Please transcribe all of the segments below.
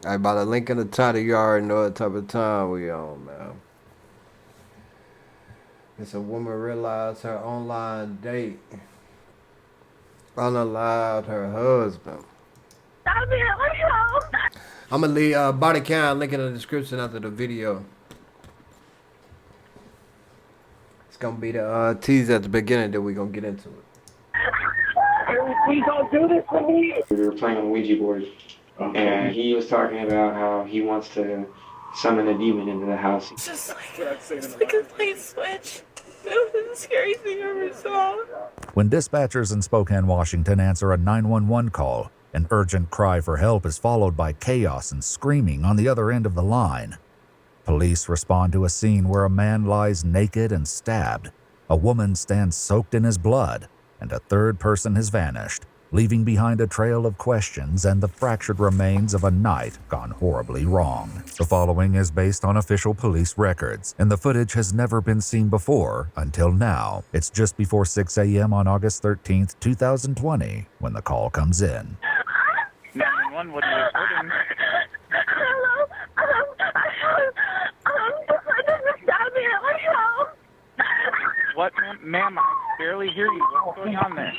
All right, by the link in the title, you already know what type of time we on, man. It's a woman realized her online date unalived her husband. Stop it, let go. I'm gonna leave body cam link in the description after the video. It's gonna be the tease at the beginning that we gonna get into it. Please don't do this to me. We were playing on the Ouija board, and he was talking about how he wants to summon a demon into the house. It's like a light switch. It was the scariest thing I ever saw. When dispatchers in Spokane, Washington answer a 911 call, an urgent cry for help is followed by chaos and screaming on the other end of the line. Police respond to a scene where a man lies naked and stabbed, a woman stands soaked in his blood, and a third person has vanished, leaving behind a trail of questions and the fractured remains of a night gone horribly wrong. The following is based on official police records, and the footage has never been seen before until now. It's just before 6 a.m. on August 13th, 2020, when the call comes in. 911, what are you reporting? Hello? Stop it, let go. What, ma'am? I barely hear you. What's going on there?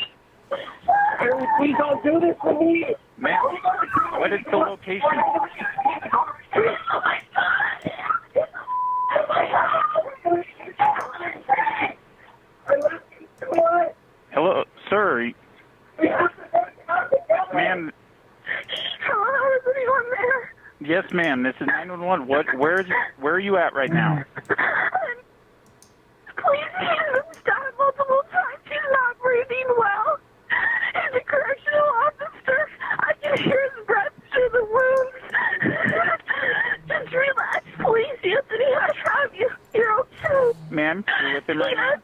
Please don't do this to me. Ma'am, what is the location? Hello, sir. Ma'am. Hello, is anyone there? Yes, ma'am. This is 911. Where are you at right now? Please, he has died multiple times. He's not breathing well. He's a correctional officer. I can hear his breath through the wounds. Just relax, please, Anthony. I have you. You're okay. Ma'am, you're with him right now?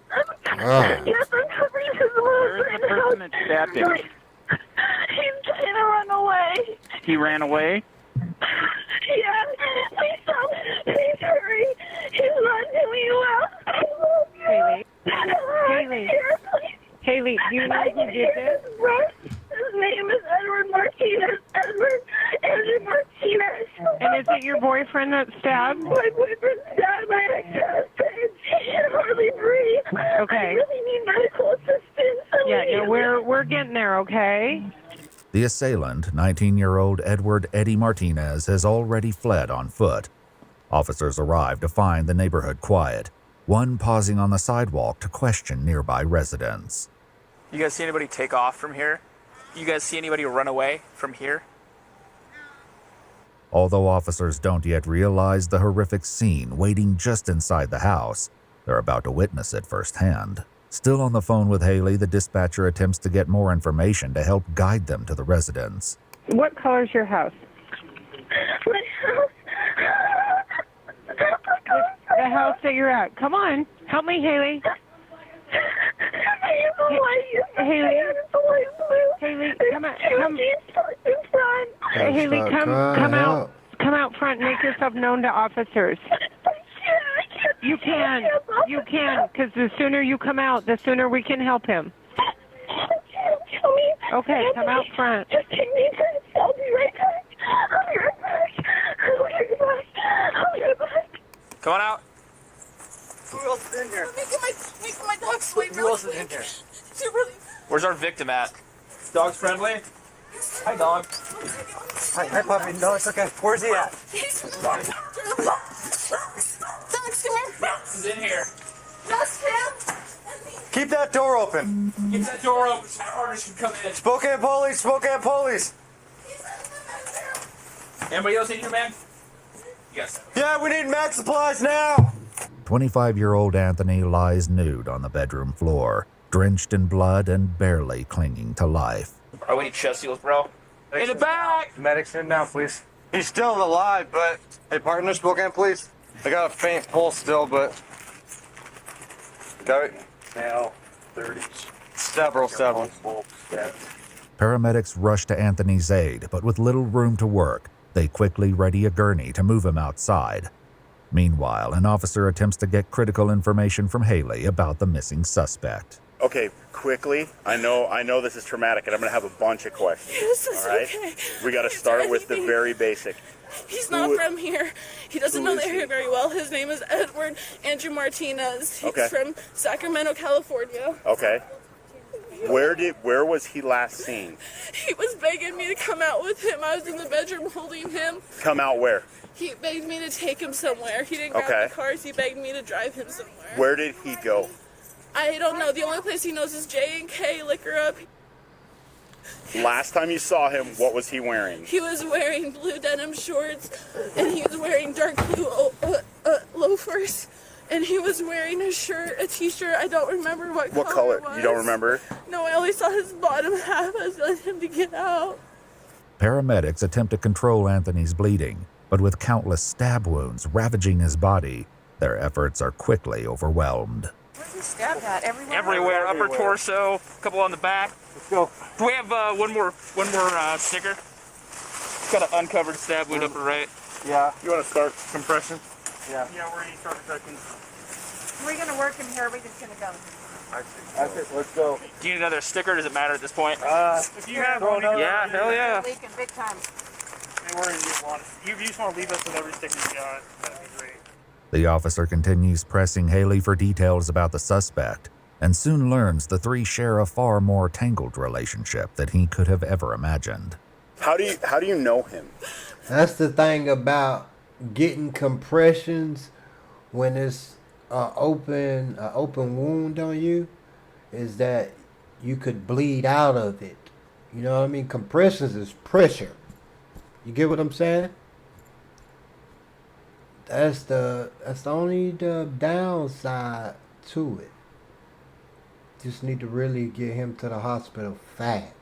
Yes, I'm covering his wounds. Where is the person that stabbed him? He's trying to run away. He ran away? Yeah, please stop. Please hurry. He's not doing well. I love you. Haley. I'm Haley. here, please. Haley, do you know I who can did hear this? his breath. His name is Edward Martinez. Edward Martinez. And is it your boyfriend that stabbed? My boyfriend stabbed my ex-husband. He can hardly breathe. Okay. I really need medical assistance. Yeah, we're getting there, okay? The assailant, 19-year-old Edward Eddie Martinez, has already fled on foot. Officers arrive to find the neighborhood quiet, one pausing on the sidewalk to question nearby residents. You guys see anybody take off from here? You guys see anybody run away from here? Although officers don't yet realize the horrific scene waiting just inside the house, they're about to witness it firsthand. Still on the phone with Haley, the dispatcher attempts to get more information to help guide them to the residence. What color's your house? My house. The house that you're at. Come on. Help me, Haley. Haley. Haley, come out. Haley, come out front and make yourself known to officers. You can, because the sooner you come out, the sooner we can help him. Okay, come out front. Just take me to. I'll be right back. I'll be right back. I'll be right back. I'll be right back. Come on out. Who else is in here? Making my dog sleep. Who else is in here? Where's our victim at? Dog's friendly? Hi, dog. Hi, puppy. No, it's okay. Where's he at? Dogs, come here. He's in here. That's him. Keep that door open. Get that door open so orders can come in. Spokane police, Spokane police. Anybody else in here, man? Yes. Yeah, we need max supplies now. 25-year-old Anthony lies nude on the bedroom floor, drenched in blood and barely clinging to life. Oh, we need chest seals, bro. In the back! Medics in now, please. He's still alive, but... Hey, partner, Spokane police. I got a faint pulse still, but... Got it? Now, 30s. Several. Paramedics rush to Anthony's aid, but with little room to work, they quickly ready a gurney to move him outside. Meanwhile, an officer attempts to get critical information from Haley about the missing suspect. Okay, quickly. I know this is traumatic, and I'm gonna have a bunch of questions. Yes, it's all right? okay. We got to start with the very basic. He's not from here. He doesn't know the area very well. His name is Edward Andrew Martinez. He's from Sacramento, California. Okay. Where was he last seen? He was begging me to come out with him. I was in the bedroom holding him. Come out where? He begged me to take him somewhere. He didn't grab the cars. He begged me to drive him somewhere. Where did he go? I don't know. The only place he knows is J&K Liquor Up. Last time you saw him, what was he wearing? He was wearing blue denim shorts, and he was wearing dark blue loafers, and he was wearing a t-shirt. I don't remember what color it was. You don't remember? No, I only saw his bottom half. I was letting him to get out. Paramedics attempt to control Anthony's bleeding, but with countless stab wounds ravaging his body, their efforts are quickly overwhelmed. Where's he stabbed at? Everywhere? Everywhere. Upper torso, a couple on the back. Let's go. Do we have one more sticker? Got an uncovered stab wound upper right. Yeah. You want to start compression? Yeah, we're going to start protecting. We're going to work in here. We're just going to go. That's it. Let's go. Do you need another sticker? Does it matter at this point? If you have one, yeah, hell yeah. Leaking big time. We're going to need one. You just want to leave us with every sticker you got. That'd be great. The officer continues pressing Haley for details about the suspect, and soon learns the three share a far more tangled relationship than he could have ever imagined. How do you know him? That's the thing about getting compressions when it's an open wound on you, is that you could bleed out of it. You know what I mean? Compressions is pressure. You get what I'm saying? That's the only downside to it. Just need to really get him to the hospital fast.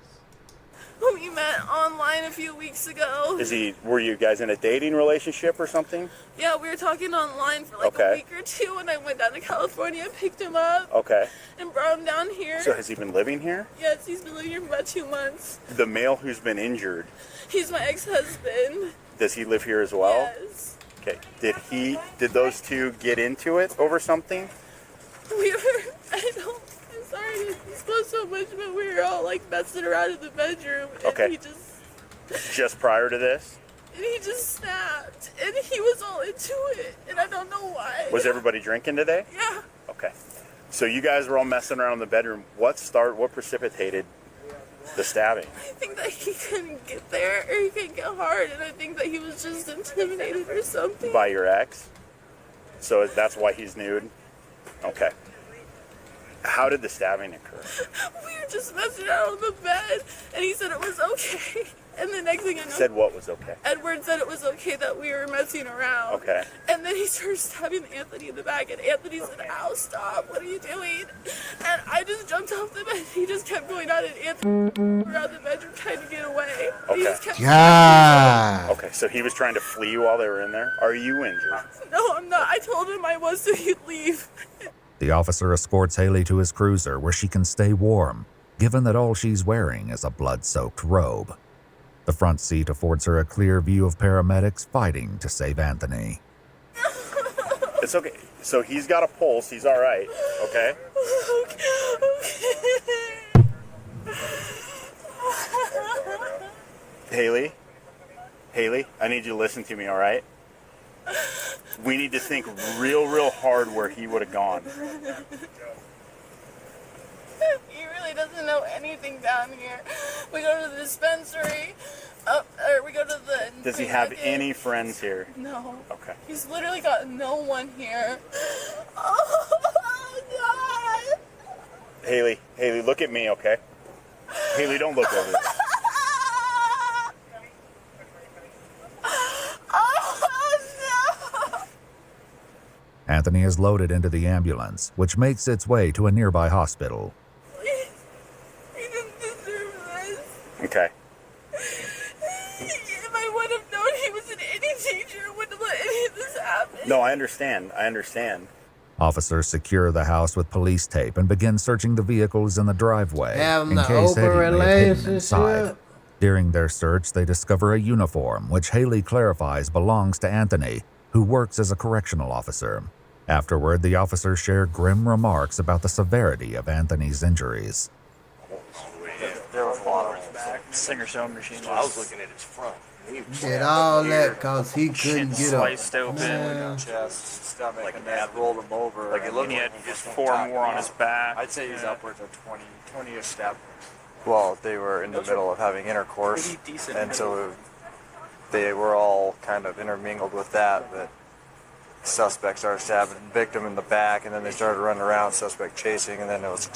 We met online a few weeks ago. Were you guys in a dating relationship or something? Yeah, we were talking online for like a week or two, and I went down to California and picked him up. Okay. And brought him down here. So has he been living here? Yes, he's been living here for about 2 months. The male who's been injured, He's my ex-husband. does he live here as well? Yes. Okay. Did those two get into it over something? I'm sorry to disclose so much, but we were all like messing around in the bedroom. And he just prior to this? And he just snapped. And he was all into it. And I don't know why. Was everybody drinking today? Yeah. Okay. So you guys were all messing around in the bedroom. What precipitated the stabbing? I think that he couldn't get there, or he couldn't get hard, and I think that he was just intimidated or something. By your ex? So that's why he's nude? Okay. How did the stabbing occur? We were just messing around on the bed, and he said it was okay. And the next thing I know... Said what was okay? Edward said it was okay that we were messing around. Okay. And then he started stabbing Anthony in the back, and Anthony said, "Ow, stop, what are you doing?" And I just jumped off the bed. He just kept going out, and Anthony around the bedroom trying to get away. Okay. He just kept Okay, so he was trying to flee while they were in there? Are you injured? No, I'm not. I told him I was, so he'd leave. The officer escorts Haley to his cruiser where she can stay warm, given that all she's wearing is a blood-soaked robe. The front seat affords her a clear view of paramedics fighting to save Anthony. It's okay. So he's got a pulse. He's all right. Okay? Haley, I need you to listen to me, all right? We need to think real hard where he would have gone. He really doesn't know anything down here. We go to the dispensary, or we go to the... Does he have any friends here? No. Okay. He's literally got no one here. Oh, God. Haley, look at me, okay? Haley, don't look over there. Anthony is loaded into the ambulance, which makes its way to a nearby hospital. He didn't deserve this. Okay. If I would have known he was an any teacher, I wouldn't have let any of this happen. No, I understand. Officers secure the house with police tape and begin searching the vehicles in the driveway Having in the case open Eddie may have hidden inside. relationship. During their search, they discover a uniform, which Haley clarifies belongs to Anthony, who works as a correctional officer. Afterward, the officers shared grim remarks about the severity of Anthony's injuries. There was a lot of Singer sewing machine. I was looking at his front. Did all that because he couldn't get up. Sliced open. Man. chest, stomach, Like and that. then rolled him over. Like it looked And he had like just 4 more on his back. I'd say he's Yeah. upwards of 20-ish stab wounds. Well, they were in the middle of having intercourse, Pretty decent. and so they were all kind of intermingled with that. But suspect started stabbing the victim in the back, and then they started running around, suspect chasing, and then it was,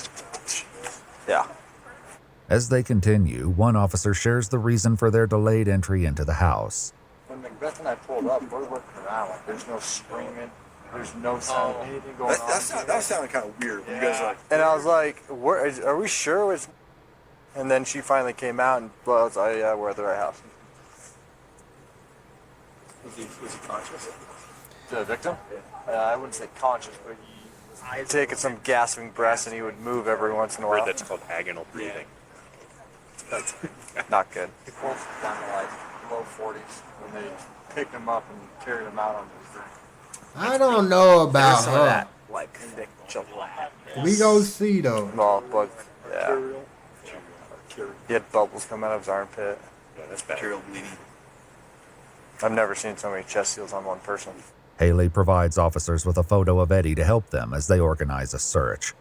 yeah. As they continue, one officer shares the reason for their delayed entry into the house. When Macbeth and I pulled up, we're looking around like there's no screaming, there's no sound of anything going on. That sounded kind of weird when you guys were like. And I was like, are we sure it's... And then she finally came out and I was like, yeah, we're at the right house. Was he conscious? The victim? I wouldn't say conscious, but he taking some gasping breaths and he would move every once in a while. That's called agonal breathing. That's not good. He pulls down to like low 40s when they picked him up and carried him out on the I don't know about Some of her. that, like thick children. We gonna see though. Well, but yeah. He had bubbles come out of his armpit. Yeah, that's bad. Material bleeding. I've never seen so many chest seals on one person. Haley provides officers with a photo of Eddie to help them as they organize a search.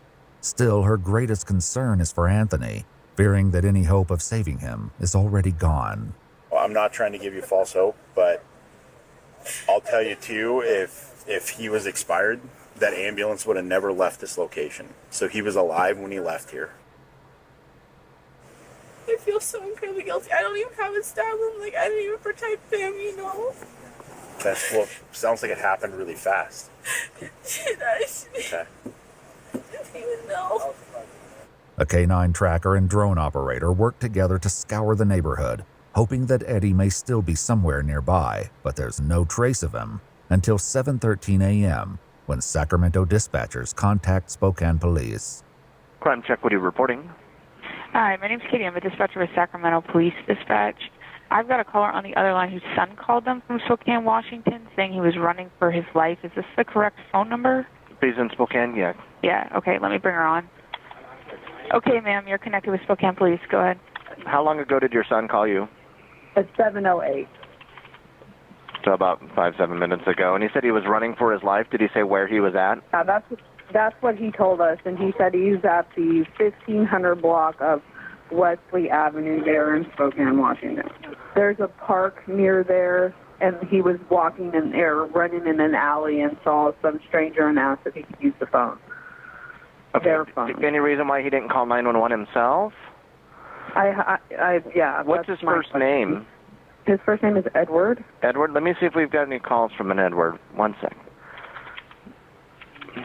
Still, her greatest concern is for Anthony, fearing that any hope of saving him is already gone. Well, I'm not trying to give you false hope, but I'll tell you too, if he was expired, that ambulance would have never left this location. So he was alive when he left here. I feel so incredibly guilty. I don't even have a stab wound. Like, I didn't even protect them, you know? That's what sounds like it happened really fast. Did I? Okay. Didn't even know. A canine tracker and drone operator work together to scour the neighborhood, hoping that Eddie may still be somewhere nearby, but there's no trace of him until 7:13 a.m. when Sacramento dispatchers contact Spokane police. Crime check, what are you reporting? Hi, my name's Katie. I'm a dispatcher with Sacramento Police Dispatch. I've got a caller on the other line whose son called them from Spokane, Washington, saying he was running for his life. Is this the correct phone number? He's in Spokane, yeah. Yeah, okay, let me bring her on. Okay, ma'am, you're connected with Spokane Police. Go ahead. How long ago did your son call you? At 7:08. So about 5-7 minutes ago. And he said he was running for his life. Did he say where he was at? That's what he told us, and he said he's at the 1500 block of Wesley Avenue there in Spokane, Washington. There's a park near there, and he was walking in there, running in an alley, and saw some stranger and asked if he could use the phone. Okay. Their phone. Any reason why he didn't call 911 himself? Yeah. What's his first name? His first name is Edward. Edward? Let me see if we've got any calls from an Edward. One sec.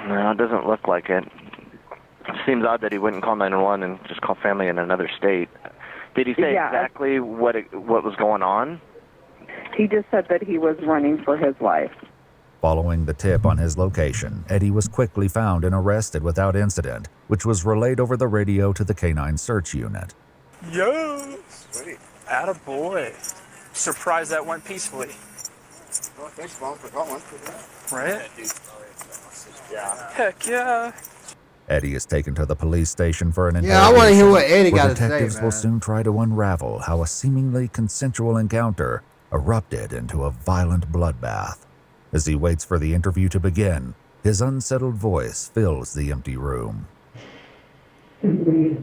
No, it doesn't look like it. Seems odd that he wouldn't call 911 and just call family in another state. Did he say exactly what was going on? He just said that he was running for his life. Following the tip on his location, Eddie was quickly found and arrested without incident, which was relayed over the radio to the canine search unit. Yo! Sweet. Attaboy. Surprised that went peacefully. Well, thanks, Mom, for calling. Right? Yeah. Heck yeah. Eddie is taken to the police station for an Yeah, I want to hear what Eddie where got to say, detectives man. will soon try to unravel how a seemingly consensual encounter erupted into a violent bloodbath. As he waits for the interview to begin, his unsettled voice fills the empty room. I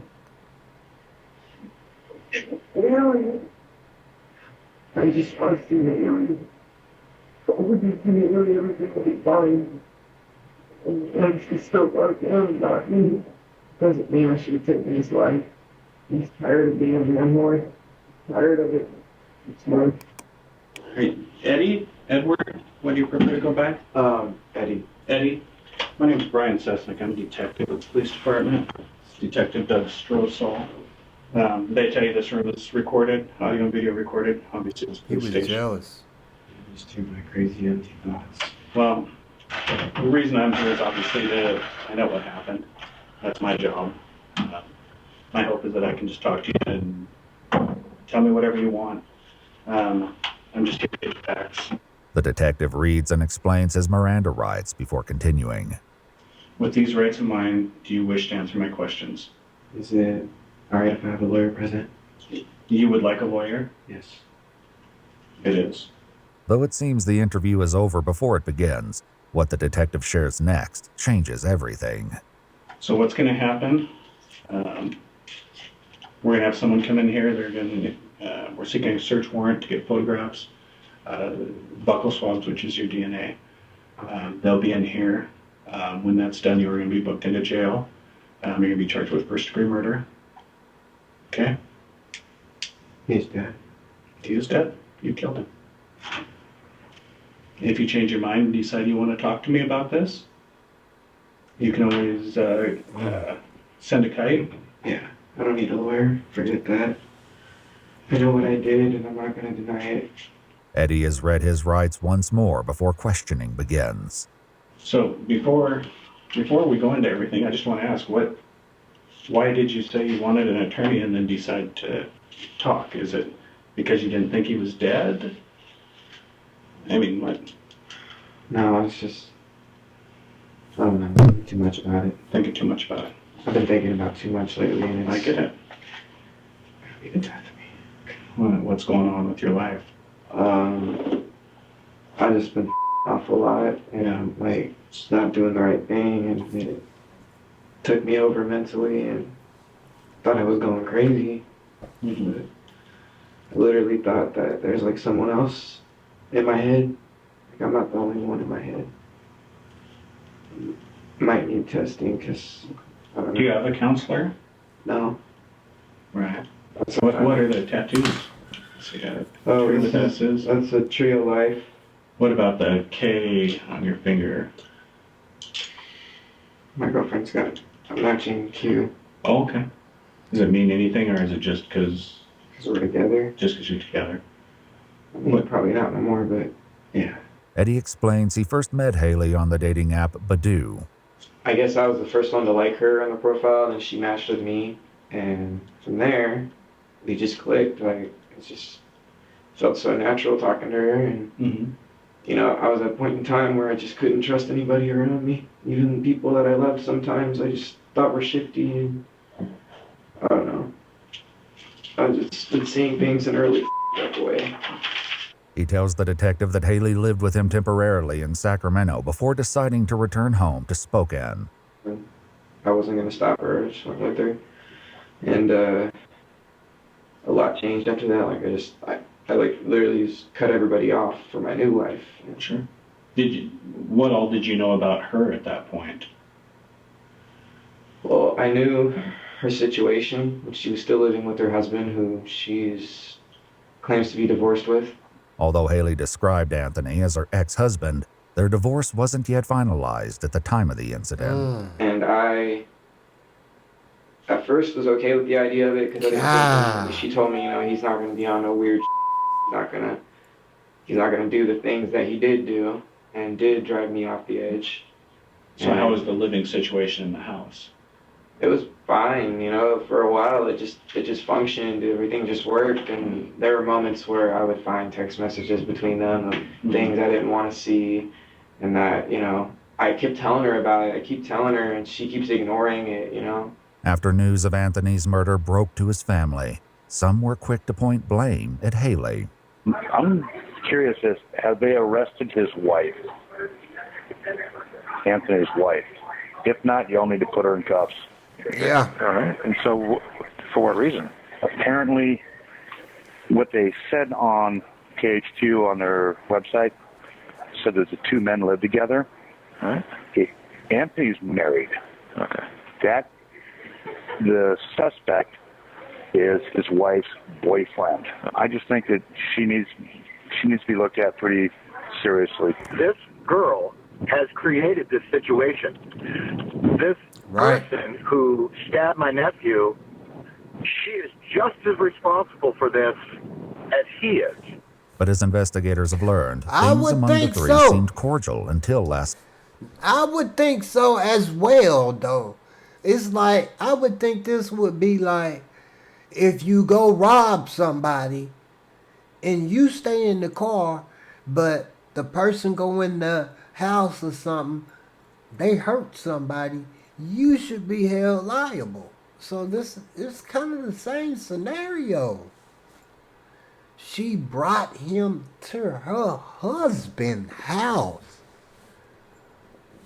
just want to see the alien. So would you give me really everything will be fine? And she's still working on not me. Doesn't mean I should have taken his life. He's tired of being a landlord. Tired of it. It's more. Hey, Eddie? Edward? When do you prefer to go back? Eddie. Eddie? My name is Brian Sesnick. I'm a detective with the police department. It's Detective Doug Strosall. They tell you this room is recorded, audio and video recorded. Obviously, it's He was jealous. These two my crazy empty thoughts. Well, the reason I'm here is obviously to find out what happened. That's my job. My hope is that I can just talk to you and tell me whatever you want. I'm just here to get facts. The detective reads and explains his Miranda rights before continuing. With these rights in mind, do you wish to answer my questions? Is it alright if I have a lawyer present? You would like a lawyer? Yes. It is. Though it seems the interview is over before it begins, what the detective shares next changes everything. So what's going to happen? We're going to have someone come in here. We're seeking a search warrant to get photographs, buccal swabs, which is your DNA. They'll be in here. When that's done, you're going to be booked into jail. You're going to be charged with first-degree murder. Okay? He's dead. He is dead. You killed him. If you change your mind and decide you want to talk to me about this, you can always send a kite. Yeah, I don't need a lawyer. Forget that. I know what I did, and I'm not going to deny it. Eddie has read his rights once more before questioning begins. So before we go into everything, I just want to ask, why did you say you wanted an attorney and then decide to talk? Is it because you didn't think he was dead? I mean, what? No, it's just, I don't know, thinking too much about it. Thinking too much about it. I've been thinking about too much lately, and it's... I get it. You can talk to me. What's going on with your life? I've just been off a lot, and like, just not doing the right thing, and it took me over mentally, and thought I was going crazy. Mm-hmm. But I literally thought that there's like someone else in my head. Like, I'm not the only one in my head. Might need testing, because I don't know. Do you have a counselor? No. Right. What are the tattoos? So you got a Oh, tree with S's. that's a tree of life. What about the K on your finger? My girlfriend's got a matching Q. Oh, okay. Does it mean anything, or is it just because we're together? Just because you're together. I mean, probably not no more, but yeah. Eddie explains he first met Haley on the dating app Badoo. I guess I was the first one to like her on the profile, and she matched with me, and from there, we just clicked. Like, it just felt so natural talking to her, and you know, I was at a point in time where I just couldn't trust anybody around me, even people that I loved. Sometimes I just thought were shifty, and I don't know. I've just been seeing things in early up way. He tells the detective that Haley lived with him temporarily in Sacramento before deciding to return home to Spokane. I wasn't going to stop her. I just went with her. And a lot changed after that. Like, I like literally just cut everybody off for my new life. Sure. What all did you know about her at that point? Well, I knew her situation, but she was still living with her husband, who she's claims to be divorced with. Although Haley described Anthony as her ex-husband, their divorce wasn't yet finalized at the time of the incident. And I, at first, was okay with the idea of it, because she told me, you know, he's not going to be on no weird he's not gonna do the things that he did do, and did drive me off the edge. So how was the living situation in the house? It was fine, you know, for a while it just functioned, everything just worked, and there were moments where I would find text messages between them of things I didn't want to see, and that, you know, I kept telling her about it, I keep telling her, and she keeps ignoring it, you know. After news of Anthony's murder broke to his family, some were quick to point blame at Haley. I'm curious, have they arrested his wife? Anthony's wife? If not, you'll need to put her in cuffs. Yeah. All right. And so, for what reason? Apparently, what they said on KH2 on their website said that the two men live together. All right. Anthony's married. Okay. The suspect is his wife's boyfriend. I just think that she needs to be looked at pretty seriously. This girl has created this situation. This person who stabbed my nephew, she is just as responsible for this as he is. But as investigators have learned, I things would among the think three so. seemed cordial until last. I would think so as well, though. It's like, I would think this would be like, if you go rob somebody and you stay in the car, but the person go in the house or something, they hurt somebody, you should be held liable. So this is kind of the same scenario. She brought him to her husband's house.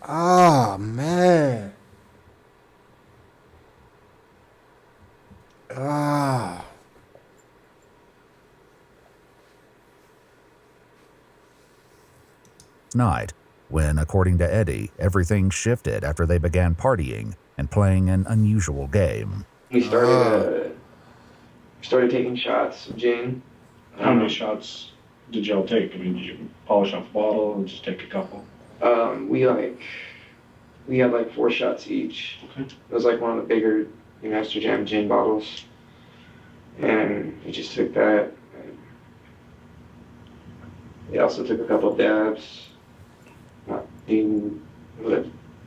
Oh, man. Ah. Night, when, according to Eddie, everything shifted after they began partying and playing an unusual game. We started taking shots of gin. How many shots did y'all take? I mean, did you polish off a bottle or just take a couple? We had like 4 shots each. Okay. It was like one of the bigger Master Jam gin bottles. And we just took that. We also took a couple of dabs. You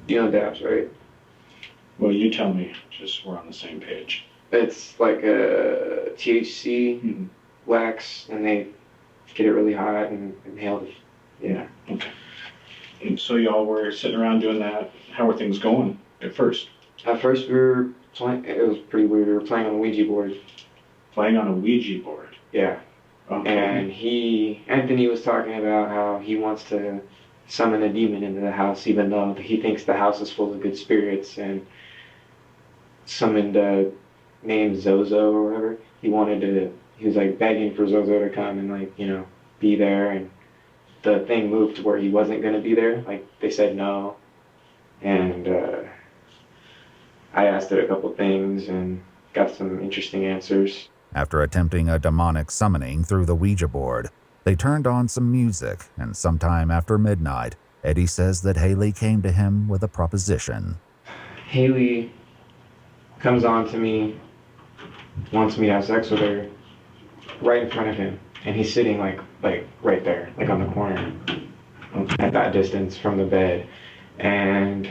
know dabs, right? Well, you tell me, just we're on the same page. It's like a THC wax, and they get it really hot and inhale it. Yeah. Okay. And so y'all were sitting around doing that. How were things going at first? At first, we were playing. It was pretty weird. We were playing on the Ouija board. Playing on a Ouija board? Yeah. Okay. And Anthony was talking about how he wants to summon a demon into the house, even though he thinks the house is full of good spirits, and summoned a named Zozo or whatever. He was like begging for Zozo to come and like, be there, and the thing moved to where he wasn't going to be there. Like, they said no. And I asked it a couple things and got some interesting answers. After attempting a demonic summoning through the Ouija board, they turned on some music, and sometime after midnight, Eddie says that Haley came to him with a proposition. Haley comes on to me, wants me to have sex with her, right in front of him. And he's sitting like right there, like on the corner, at that distance from the bed. And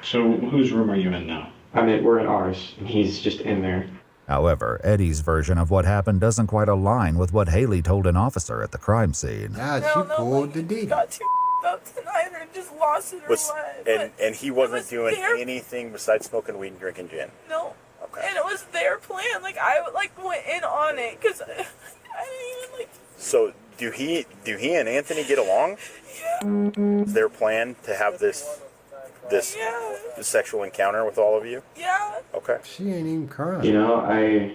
so whose room are you in now? We're in ours, and he's just in there. However, Eddie's version of what happened doesn't quite align with what Haley told an officer at the crime scene. She pulled the D. Got too up tonight and just lost it or what. And he wasn't doing anything besides smoking weed and drinking gin? No. Okay. And it was their plan. Like, I went in on it, because I didn't even, So, do he and Anthony get along? Yeah. Is their plan to have this sexual encounter with all of you? Yeah. Okay. She ain't even crying. I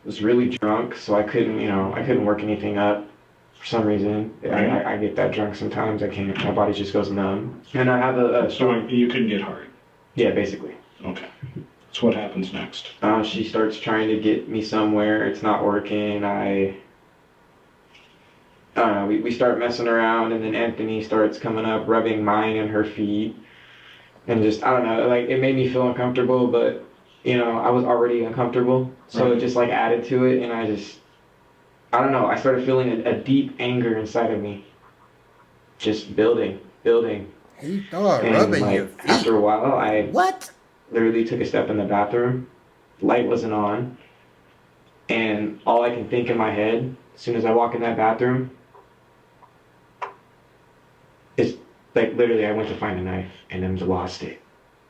was really drunk, so I couldn't work anything up for some reason. I get that drunk sometimes. I can't. My body just goes numb. And I have a So you couldn't get hard? Yeah, basically. Okay. So what happens next? She starts trying to get me somewhere. It's not working. I don't know. We start messing around, and then Anthony starts coming up, rubbing mine and her feet. And just, I don't know, it made me feel uncomfortable, but, I was already uncomfortable. So it just, added to it, and I don't know, I started feeling a deep anger inside of me. Just building. He thought rubbing your feet. After a while, I What? literally took a step in the bathroom. The light wasn't on. And all I can think in my head, as soon as I walk in that bathroom, is literally I went to find a knife and then lost it.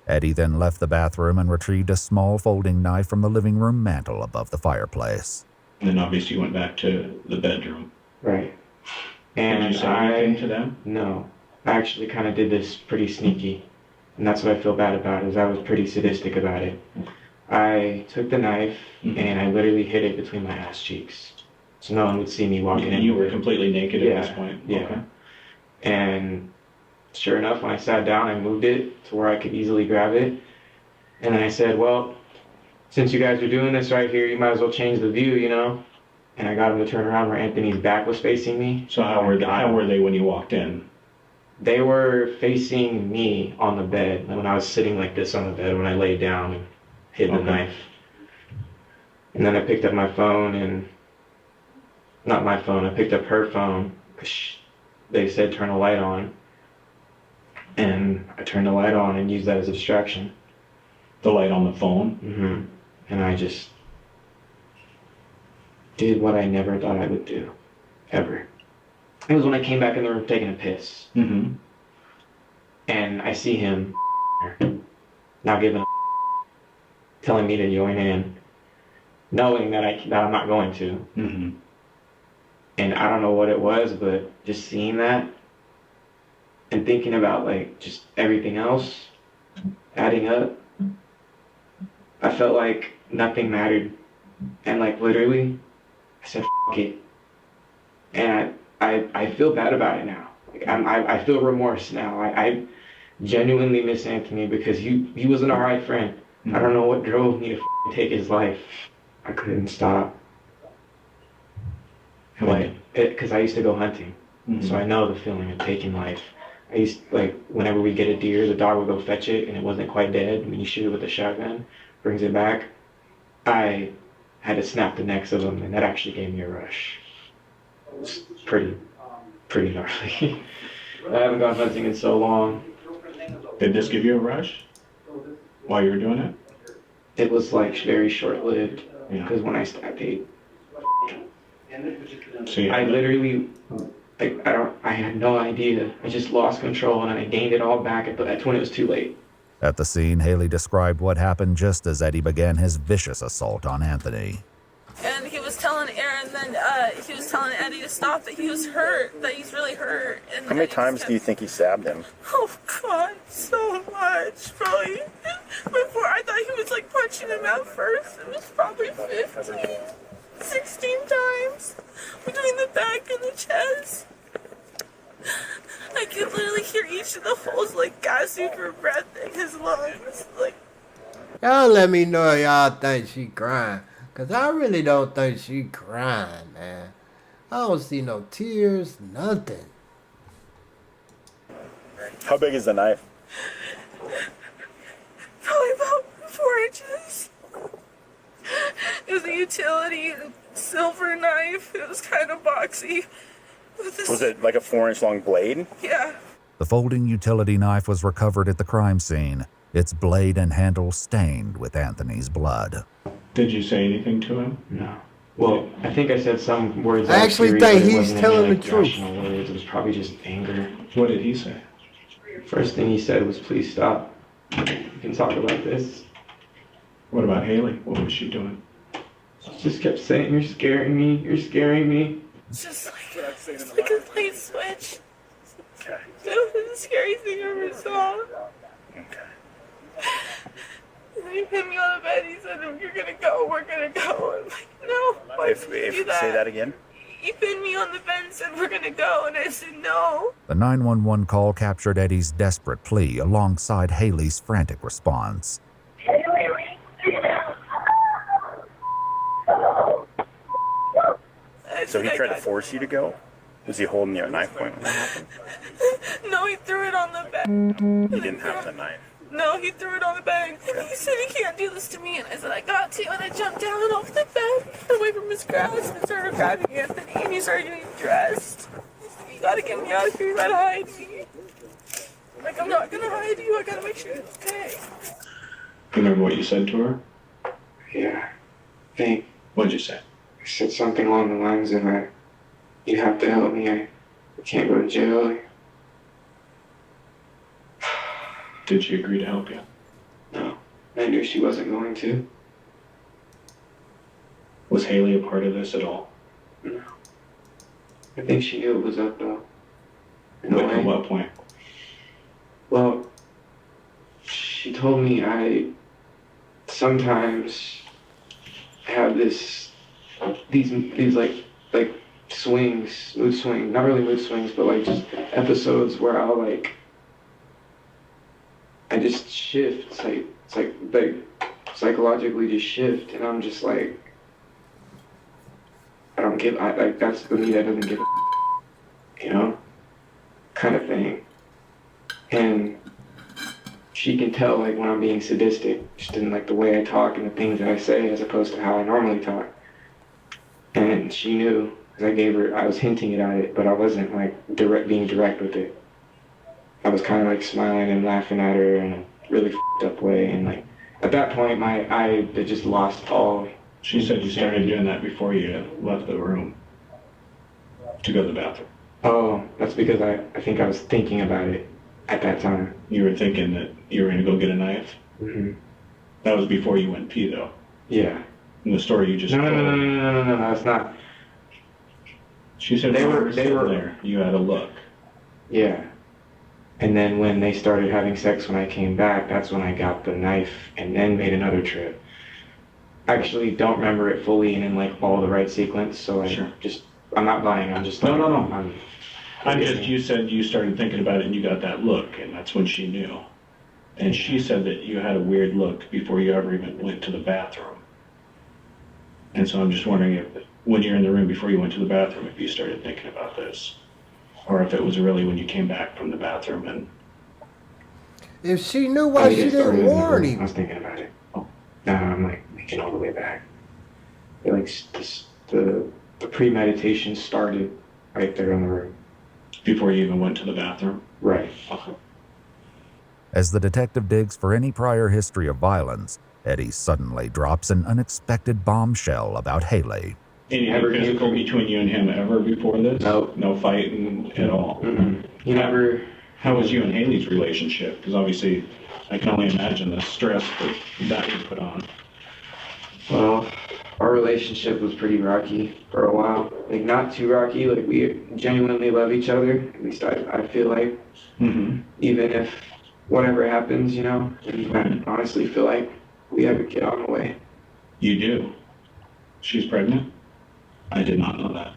Eddie then left the bathroom and retrieved a small folding knife from the living room mantel above the fireplace. And then obviously you went back to the bedroom. Right. And did you say anything to them? No. I actually kind of did this pretty sneaky. And that's what I feel bad about, is I was pretty sadistic about it. I took the knife and I literally hid it between my ass cheeks. So no one would see me walking in. You were completely naked at this point? Yeah. Okay. And sure enough, when I sat down, I moved it to where I could easily grab it. And then I said, well, since you guys are doing this right here, you might as well change the view, And I got him to turn around where Anthony's back was facing me. So how were they when you walked in? They were facing me on the bed. When I was sitting like this on the bed, when I laid down and hid the knife. And then I picked up my phone and... Not my phone, I picked up her phone. Because they said turn a light on. And I turned the light on and used that as a distraction. The light on the phone? Mm-hmm. And I just did what I never thought I would do. Ever. It was when I came back in the room taking a piss. Mm-hmm. And I see him now telling me to join in, knowing that I'm not going to. Mm-hmm. And I don't know what it was, but just seeing that and thinking about like just everything else adding up, I felt like nothing mattered. And like literally, I said, F it. And I feel bad about it now. Like I feel remorse now. I genuinely miss Anthony because he was an alright friend. I don't know what drove me to take his life. I couldn't stop. Because I used to go hunting. Mm-hmm. So I know the feeling of taking life. I used, like, whenever we get a deer, the dog would go fetch it and it wasn't quite dead. When you shoot it with a shotgun, brings it back. I had to snap the necks of them, and that actually gave me a rush. It was pretty gnarly. I haven't gone hunting in so long. Did this give you a rush while you were doing it? It was like very short-lived because when I stabbed it, I literally, I had no idea. I just lost control and I gained it all back, but that's when it was too late. At the scene, Haley described what happened just as Eddie began his vicious assault on Anthony. And he was telling Aaron, then he was telling Eddie to stop, that he was hurt, that he's really hurt. And how many times do you think he stabbed him? Oh God, so much. Probably before I thought he was like punching him out first. It was probably 15, 16 times between the back and the chest. I could literally hear each of the holes like gasping for breath in his lungs. Like, y'all let me know if y'all think she crying. Cause I really don't think she crying, man. I don't see no tears, nothing. How big is the knife? probably about 4 inches. It was a utility silver knife. It was kind of boxy. Was it like a 4-inch long blade? Yeah. The folding utility knife was recovered at the crime scene, its blade and handle stained with Anthony's blood. Did you say anything to him? No. Well, I think I said some words. I actually think he's telling the truth. Words. It was probably just anger. What did he say? First thing he said was, "Please stop. We can talk about this." What about Haley? What was she doing? She just kept saying, "You're scaring me. You're scaring me." It's just like a light switch. Okay. That was the scariest thing I ever saw. Okay. And he put me on the bed. He said, "You're gonna go. We're gonna go." I'm like, "No. Why If do that?" say that again. He pinned me on the bed and said, "We're gonna go," and I said, "No." The 911 call captured Eddie's desperate plea alongside Haley's frantic response. So he tried to force you to go? Was he holding you at knife point when that happened? No, he threw it on the bed. He didn't have the knife. No, he threw it on the bed. And he said, "He can't do this to me." And I said, "I got to." And I jumped down off the bed, away from his grasp, and started grabbing Anthony. And he started getting dressed. He said, "You gotta get me out of here. You gotta hide me." I'm like, "I'm not gonna hide you. I gotta make sure it's okay." You remember what you said to her? Yeah. I think. What'd you say? I said something along the lines of, "You have to help me. I can't go to jail." Did she agree to help you? No. I knew she wasn't going to. Was Haley a part of this at all? No. I think she knew it was up, though. At what point? Well, she told me I sometimes have these like swings, mood swings, not really mood swings, but like just episodes where I'll I just shift. It's like psychologically just shift, and I'm just like, I don't give. That's the me that doesn't give a, kind of thing. And she can tell like when I'm being sadistic, just in like the way I talk and the things that I say, as opposed to how I normally talk. And she knew, because I was hinting at it, but I wasn't like being direct with it. I was kind of like smiling and laughing at her in a really f***ed up way, and like at that point I had just lost all. She said you started doing that before you left the room to go to the bathroom. Oh, that's because I think I was thinking about it at that time. You were thinking that you were going to go get a knife? Mm-hmm. That was before you went pee, though. Yeah. In the story you just No, told. no, it's not. She said they were there. You had a look. Yeah. And then when they started having sex when I came back, that's when I got the knife and then made another trip. I actually don't remember it fully and in like all the right sequence, so I'm not lying, I'm just like, No. You said you started thinking about it and you got that look, and that's when she knew. And she said that you had a weird look before you ever even went to the bathroom. And so I'm just wondering if, when you're in the room before you went to the bathroom, if you started thinking about this. Or if it was really when you came back from the bathroom and... If she knew why she didn't warn him. I was thinking about it. Now I'm like thinking all the way back. Like the premeditation started right there in the room. Before you even went to the bathroom? Right. Okay. As the detective digs for any prior history of violence, Eddie suddenly drops an unexpected bombshell about Haley. Anything physical between you and him ever before this? No fighting at all? Mm-mm. How was you and Haley's relationship? Because obviously, I can only imagine the stress that would put on. Well, our relationship was pretty rocky for a while. Like, not too rocky. Like, we genuinely love each other. At least I feel like. Mm-hmm. Even if whatever happens, and I honestly feel like we have a kid on the way. You do? She's pregnant? I did not know that.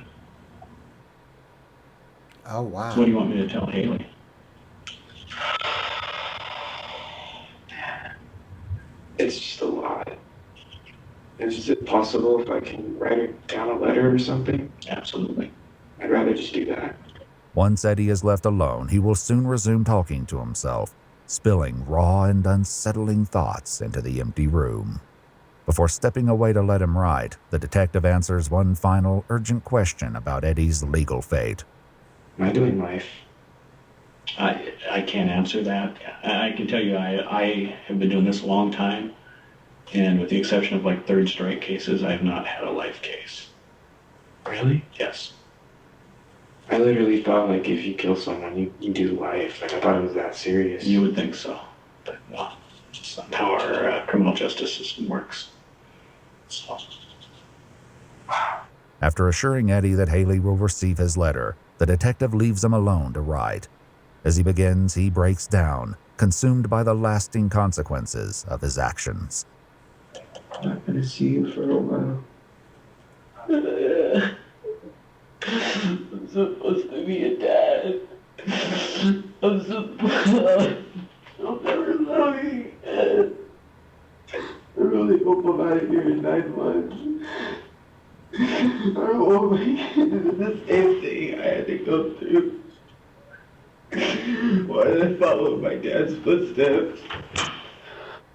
Oh, wow. So what do you want me to tell Haley? It's just a lot. Is it possible if I can write it down a letter or something? Absolutely. I'd rather just do that. Once Eddie is left alone, he will soon resume talking to himself, spilling raw and unsettling thoughts into the empty room. Before stepping away to let him write, the detective answers one final urgent question about Eddie's legal fate. Am I doing life? I can't answer that. I can tell you I have been doing this a long time, and with the exception of like third strike cases, I have not had a life case. Really? Yes. I literally thought like if you kill someone, you do life. Like I thought it was that serious. You would think so, but no, it's not how our criminal justice system works. So. After assuring Eddie that Haley will receive his letter, the detective leaves him alone to write. As he begins, he breaks down, consumed by the lasting consequences of his actions. I'm not gonna see you for a while. I'm supposed to be a dad. I'll never love you again. I really hope I'm out of here in 9 months. I don't want the same thing I had to go through. Why did I follow my dad's footsteps?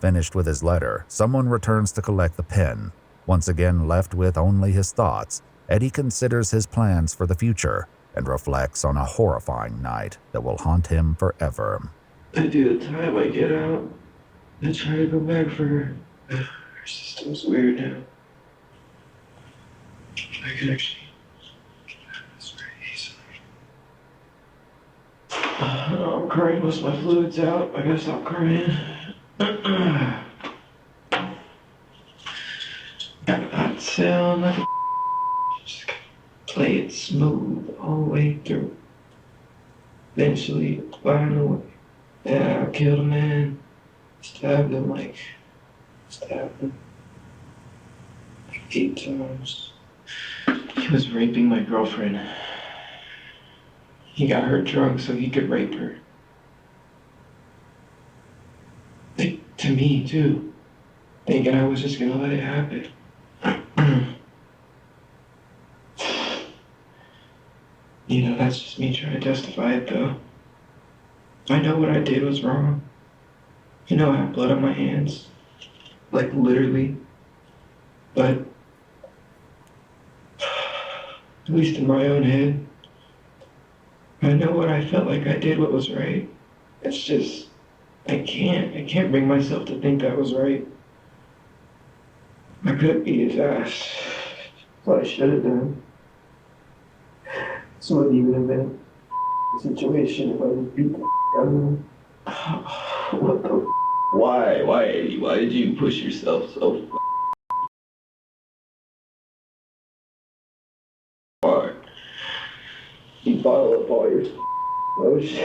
Finished with his letter, someone returns to collect the pen. Once again left with only his thoughts, Eddie considers his plans for the future and reflects on a horrifying night that will haunt him forever. I do the time I get out. I try to go back for her. Her system's weird now. I can actually... That's very easily. I'm crying most of my fluids out. I gotta stop crying. Got that sound like a... Just gotta play it smooth all the way through. Eventually, finally, yeah, I killed a man. Stabbed him like 8 times. He was raping my girlfriend. He got her drunk so he could rape her. To me, too. Thinking I was just gonna let it happen. That's just me trying to justify it, though. I know what I did was wrong. I have blood on my hands. Like, literally. But, at least in my own head, I know what I felt like I did what was right. It's just, I can't bring myself to think that was right. I could beat his ass. That's what I should have done. So it even have been a situation if I just beat the out of him. What the? Why? Why did you push yourself so far? You bottle up all your emotion.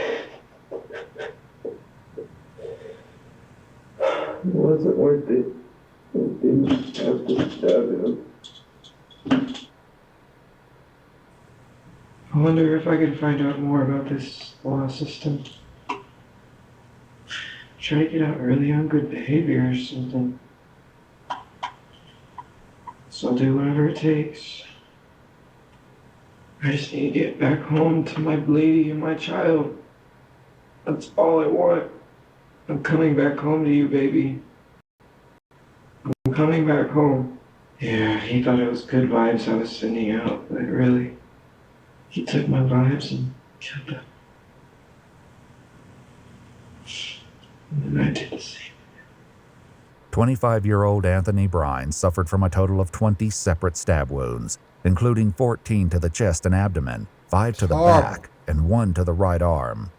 It wasn't worth it. It didn't have to stab him. I wonder if I can find out more about this law system. Try to get out early on good behavior or something. So I'll do whatever it takes. I just need to get back home to my lady and my child. That's all I want. I'm coming back home to you, baby. I'm coming back home. Yeah, he thought it was good vibes I was sending out, but really, he took my vibes and killed them. And then I did the same. 25-year-old Anthony Brine suffered from a total of 20 separate stab wounds, including 14 to the chest and abdomen, 5 to the back, and 1 to the right arm.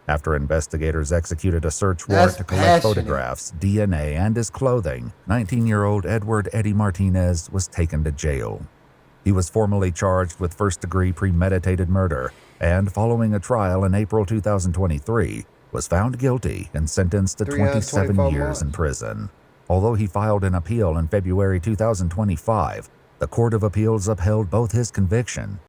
After investigators executed a search warrant to collect photographs, DNA, and his clothing, 19-year-old Edward Eddie Martinez was taken to jail. He was formally charged with first-degree premeditated murder and, following a trial in April 2023, was found guilty and sentenced to 27 years in prison. Although he filed an appeal in February 2025, the Court of Appeals upheld both his conviction